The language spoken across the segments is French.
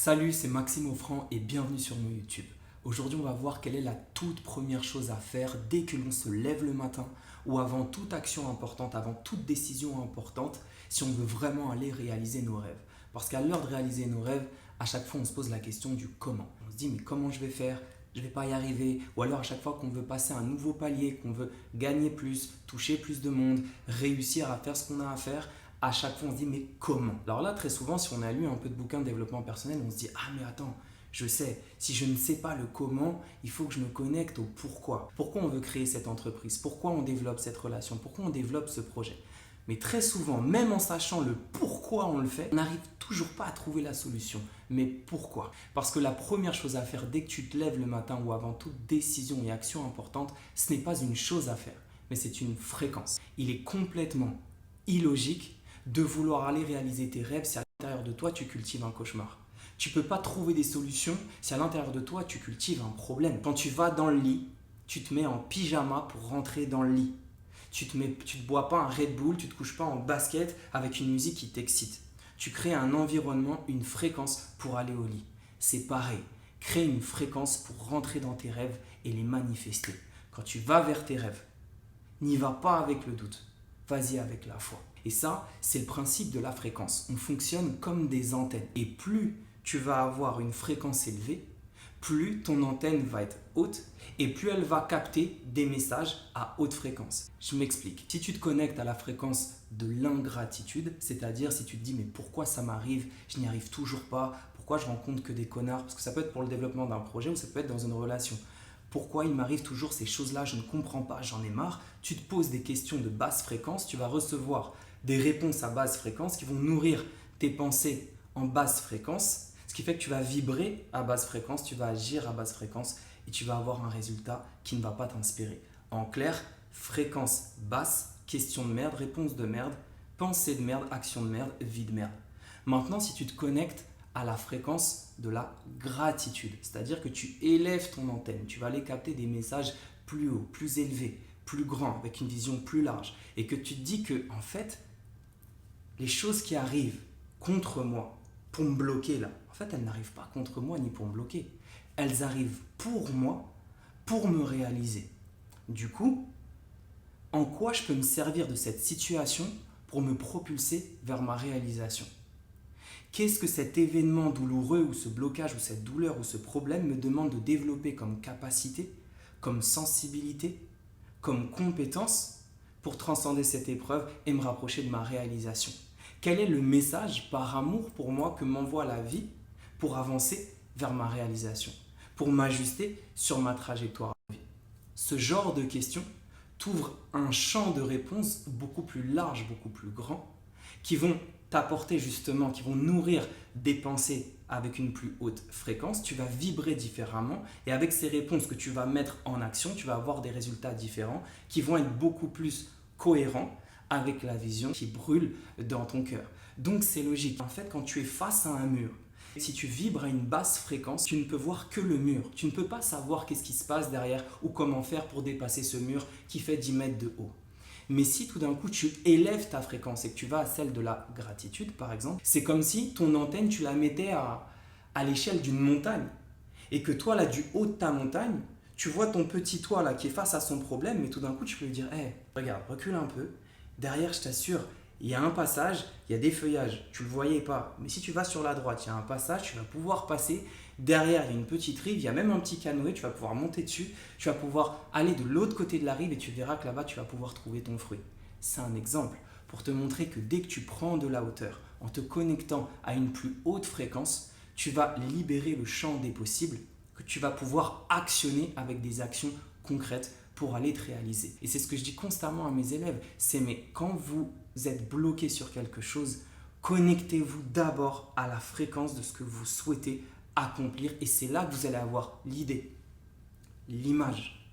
Salut, c'est Maxime Offrand et bienvenue sur mon YouTube. Aujourd'hui, on va voir quelle est la toute première chose à faire dès que l'on se lève le matin ou avant toute action importante, avant toute décision importante, si on veut vraiment aller réaliser nos rêves. Parce qu'à l'heure de réaliser nos rêves, à chaque fois, on se pose la question du comment. On se dit, mais comment je vais faire? Je ne vais pas y arriver. Ou alors, à chaque fois qu'on veut passer un nouveau palier, qu'on veut gagner plus, toucher plus de monde, réussir à faire ce qu'on a à faire, à chaque fois on se dit mais comment? Alors là, très souvent, si on a lu un peu de bouquins de développement personnel, on se dit ah mais attends, je sais, si je ne sais pas le comment, il faut que je me connecte au pourquoi. Pourquoi on veut créer cette entreprise? Pourquoi on développe cette relation? Pourquoi on développe ce projet? Mais très souvent, même en sachant le pourquoi on le fait, on n'arrive toujours pas à trouver la solution. Mais pourquoi? Parce que la première chose à faire dès que tu te lèves le matin ou avant toute décision et action importante, ce n'est pas une chose à faire, mais c'est une fréquence. Il est complètement illogique de vouloir aller réaliser tes rêves si à l'intérieur de toi tu cultives un cauchemar. Tu ne peux pas trouver des solutions si à l'intérieur de toi tu cultives un problème. Quand tu vas dans le lit, tu te mets en pyjama pour rentrer dans le lit. Tu te bois pas un Red Bull, tu te couches pas en basket avec une musique qui t'excite. Tu crées un environnement, une fréquence pour aller au lit. C'est pareil. Crée une fréquence pour rentrer dans tes rêves et les manifester. Quand tu vas vers tes rêves, n'y va pas avec le doute. Vas-y avec la foi. Et ça, c'est le principe de la fréquence. On fonctionne comme des antennes. Et plus tu vas avoir une fréquence élevée, plus ton antenne va être haute et plus elle va capter des messages à haute fréquence. Je m'explique. Si tu te connectes à la fréquence de l'ingratitude, c'est-à-dire si tu te dis mais pourquoi ça m'arrive, je n'y arrive toujours pas, pourquoi je rencontre que des connards, parce que ça peut être pour le développement d'un projet ou ça peut être dans une relation. Pourquoi il m'arrive toujours ces choses-là, je ne comprends pas, j'en ai marre. Tu te poses des questions de basse fréquence, tu vas recevoir des réponses à basse fréquence qui vont nourrir tes pensées en basse fréquence, ce qui fait que tu vas vibrer à basse fréquence, tu vas agir à basse fréquence et tu vas avoir un résultat qui ne va pas t'inspirer. En clair, fréquence basse, question de merde, réponse de merde, pensée de merde, action de merde, vie de merde. Maintenant, si tu te connectes à la fréquence de la gratitude, c'est-à-dire que tu élèves ton antenne, tu vas aller capter des messages plus hauts, plus élevés, plus grands, avec une vision plus large, et que tu te dis que en fait, les choses qui arrivent contre moi, pour me bloquer là, en fait, elles n'arrivent pas contre moi ni pour me bloquer. Elles arrivent pour moi, pour me réaliser. Du coup, en quoi je peux me servir de cette situation pour me propulser vers ma réalisation? Qu'est-ce que cet événement douloureux ou ce blocage ou cette douleur ou ce problème me demande de développer comme capacité, comme sensibilité, comme compétence pour transcender cette épreuve et me rapprocher de ma réalisation? Quel est le message par amour pour moi que m'envoie la vie pour avancer vers ma réalisation, pour m'ajuster sur ma trajectoire de vie? Ce genre de questions t'ouvre un champ de réponses beaucoup plus large, beaucoup plus grand, qui vont t'apporter justement, qui vont nourrir des pensées avec une plus haute fréquence. Tu vas vibrer différemment et avec ces réponses que tu vas mettre en action, tu vas avoir des résultats différents qui vont être beaucoup plus cohérents avec la vision qui brûle dans ton cœur. Donc c'est logique. En fait, quand tu es face à un mur, si tu vibres à une basse fréquence, tu ne peux voir que le mur. Tu ne peux pas savoir qu'est-ce qui se passe derrière ou comment faire pour dépasser ce mur qui fait 10 mètres de haut. Mais si tout d'un coup tu élèves ta fréquence et que tu vas à celle de la gratitude par exemple, c'est comme si ton antenne tu la mettais à l'échelle d'une montagne et que toi là du haut de ta montagne, tu vois ton petit toit là qui est face à son problème, mais tout d'un coup tu peux lui dire hey, regarde, recule un peu, derrière je t'assure, il y a un passage, il y a des feuillages, tu ne le voyais pas, mais si tu vas sur la droite, il y a un passage, tu vas pouvoir passer. Derrière, il y a une petite rive, il y a même un petit canoë, tu vas pouvoir monter dessus, tu vas pouvoir aller de l'autre côté de la rive et tu verras que là-bas, tu vas pouvoir trouver ton fruit. C'est un exemple pour te montrer que dès que tu prends de la hauteur, en te connectant à une plus haute fréquence, tu vas libérer le champ des possibles que tu vas pouvoir actionner avec des actions concrètes pour aller te réaliser. Et c'est ce que je dis constamment à mes élèves, c'est mais quand vous êtes bloqué sur quelque chose, connectez-vous d'abord à la fréquence de ce que vous souhaitez accomplir et c'est là que vous allez avoir l'idée, l'image,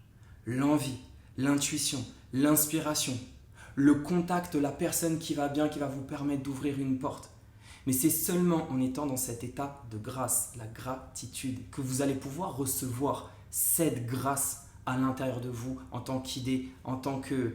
l'envie, l'intuition, l'inspiration, le contact, la personne qui va bien, qui va vous permettre d'ouvrir une porte. Mais c'est seulement en étant dans cette étape de grâce, la gratitude, que vous allez pouvoir recevoir cette grâce à l'intérieur de vous en tant qu'idée, en tant que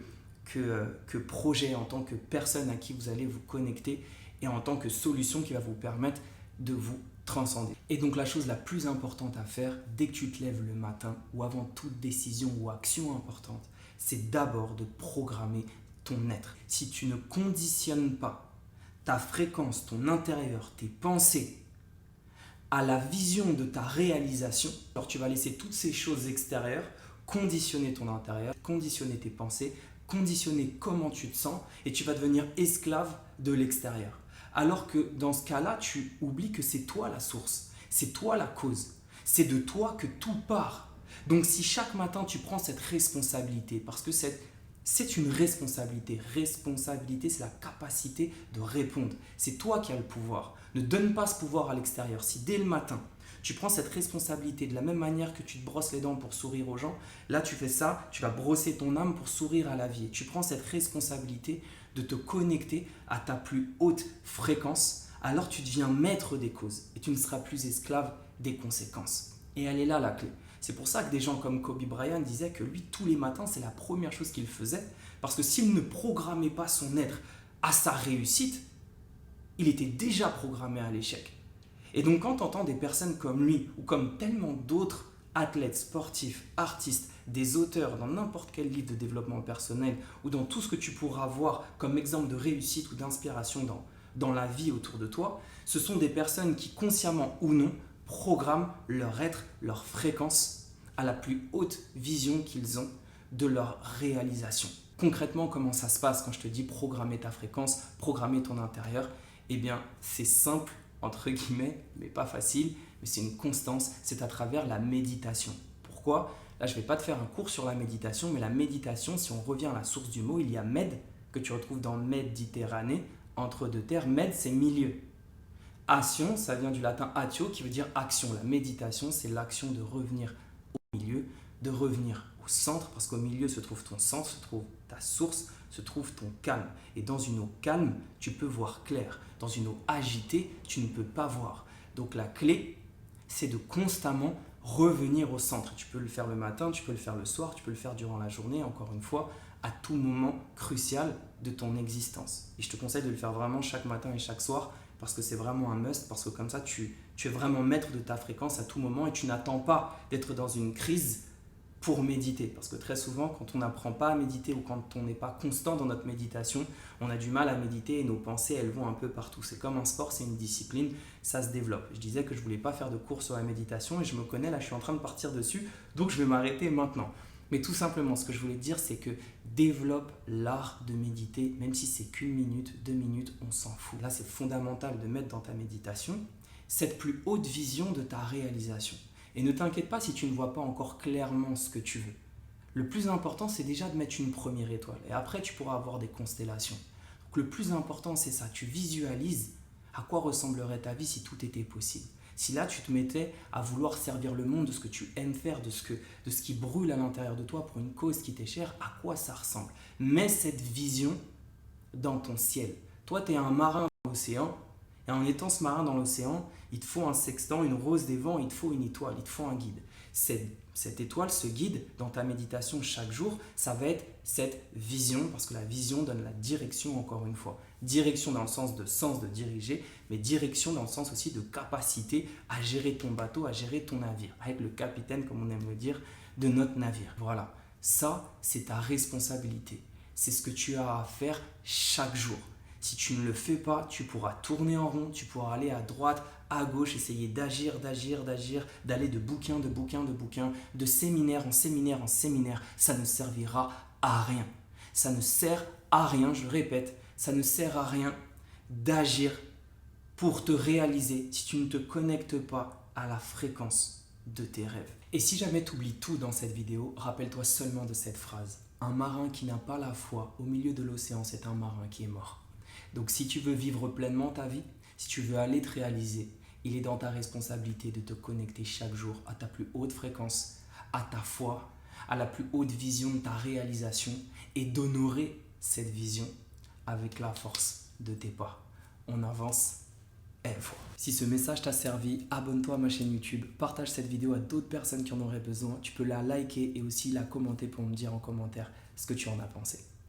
projet, en tant que personne à qui vous allez vous connecter et en tant que solution qui va vous permettre de vous transcender. Et donc la chose la plus importante à faire dès que tu te lèves le matin ou avant toute décision ou action importante, c'est d'abord de programmer ton être. Si tu ne conditionnes pas ta fréquence, ton intérieur, tes pensées à la vision de ta réalisation, alors tu vas laisser toutes ces choses extérieures conditionner ton intérieur, conditionner tes pensées, conditionner comment tu te sens et tu vas devenir esclave de l'extérieur. Alors que dans ce cas-là, tu oublies que c'est toi la source, c'est toi la cause, c'est de toi que tout part. Donc si chaque matin tu prends cette responsabilité, parce que c'est une responsabilité. Responsabilité, c'est la capacité de répondre. C'est toi qui as le pouvoir. Ne donne pas ce pouvoir à l'extérieur. Si dès le matin, tu prends cette responsabilité de la même manière que tu te brosses les dents pour sourire aux gens, là tu fais ça, tu vas brosser ton âme pour sourire à la vie. Tu prends cette responsabilité de te connecter à ta plus haute fréquence, alors tu deviens maître des causes et tu ne seras plus esclave des conséquences. Et elle est là la clé. C'est pour ça que des gens comme Kobe Bryant disaient que lui, tous les matins, c'est la première chose qu'il faisait, parce que s'il ne programmait pas son être à sa réussite, il était déjà programmé à l'échec. Et donc quand tu entends des personnes comme lui, ou comme tellement d'autres athlètes, sportifs, artistes, des auteurs dans n'importe quel livre de développement personnel, ou dans tout ce que tu pourras voir comme exemple de réussite ou d'inspiration dans la vie autour de toi, ce sont des personnes qui, consciemment ou non, programment leur être, leur fréquence à la plus haute vision qu'ils ont de leur réalisation. Concrètement, comment ça se passe quand je te dis programmer ta fréquence, programmer ton intérieur? Eh bien, c'est simple, entre guillemets, mais pas facile, mais c'est une constance, c'est à travers la méditation. Pourquoi? Là, je ne vais pas te faire un cours sur la méditation, mais la méditation, si on revient à la source du mot, il y a med, que tu retrouves dans Méditerranée, entre deux terres. Med, c'est milieu. Action, ça vient du latin atio, qui veut dire action. La méditation, c'est l'action de revenir au milieu, de revenir au centre, parce qu'au milieu se trouve ton centre, se trouve ta source, se trouve ton calme. Et dans une eau calme, tu peux voir clair. Dans une eau agitée, tu ne peux pas voir. Donc la clé, c'est de constamment revenir au centre. Tu peux le faire le matin, tu peux le faire le soir, tu peux le faire durant la journée, encore une fois, à tout moment crucial de ton existence. Et je te conseille de le faire vraiment chaque matin et chaque soir, parce que c'est vraiment un must, parce que comme ça, tu es vraiment maître de ta fréquence à tout moment et tu n'attends pas d'être dans une crise pour méditer. Parce que très souvent, quand on n'apprend pas à méditer ou quand on n'est pas constant dans notre méditation, on a du mal à méditer et nos pensées, elles vont un peu partout. C'est comme un sport, c'est une discipline, ça se développe. Je disais que je ne voulais pas faire de cours sur la méditation et je me connais, là je suis en train de partir dessus, donc je vais m'arrêter maintenant. Mais tout simplement, ce que je voulais te dire, c'est que développe l'art de méditer, même si c'est qu'une minute, 2 minutes, on s'en fout. Là, c'est fondamental de mettre dans ta méditation cette plus haute vision de ta réalisation. Et ne t'inquiète pas si tu ne vois pas encore clairement ce que tu veux. Le plus important, c'est déjà de mettre une première étoile. Et après, tu pourras avoir des constellations. Donc, le plus important, c'est ça. Tu visualises à quoi ressemblerait ta vie si tout était possible. Si là, tu te mettais à vouloir servir le monde de ce que tu aimes faire, de ce qui brûle à l'intérieur de toi pour une cause qui t'est chère, à quoi ça ressemble? Mets cette vision dans ton ciel. Toi, tu es un marin dans l'océan. Et en étant ce marin dans l'océan, il te faut un sextant, une rose des vents, il te faut une étoile, il te faut un guide. Cette étoile, ce guide, dans ta méditation chaque jour, ça va être cette vision, parce que la vision donne la direction encore une fois. Direction dans le sens de diriger, mais direction dans le sens aussi de capacité à gérer ton bateau, à gérer ton navire, à être le capitaine, comme on aime le dire, de notre navire. Voilà, ça, c'est ta responsabilité. C'est ce que tu as à faire chaque jour. Si tu ne le fais pas, tu pourras tourner en rond, tu pourras aller à droite, à gauche, essayer d'agir, d'aller de bouquin, de séminaire en séminaire. Ça ne servira à rien. Ça ne sert à rien, je répète, ça ne sert à rien d'agir pour te réaliser si tu ne te connectes pas à la fréquence de tes rêves. Et si jamais tu oublies tout dans cette vidéo, rappelle-toi seulement de cette phrase. Un marin qui n'a pas la foi au milieu de l'océan, c'est un marin qui est mort. Donc si tu veux vivre pleinement ta vie, si tu veux aller te réaliser, il est dans ta responsabilité de te connecter chaque jour à ta plus haute fréquence, à ta foi, à la plus haute vision de ta réalisation et d'honorer cette vision avec la force de tes pas. On avance une fois. Si ce message t'a servi, abonne-toi à ma chaîne YouTube, partage cette vidéo à d'autres personnes qui en auraient besoin. Tu peux la liker et aussi la commenter pour me dire en commentaire ce que tu en as pensé.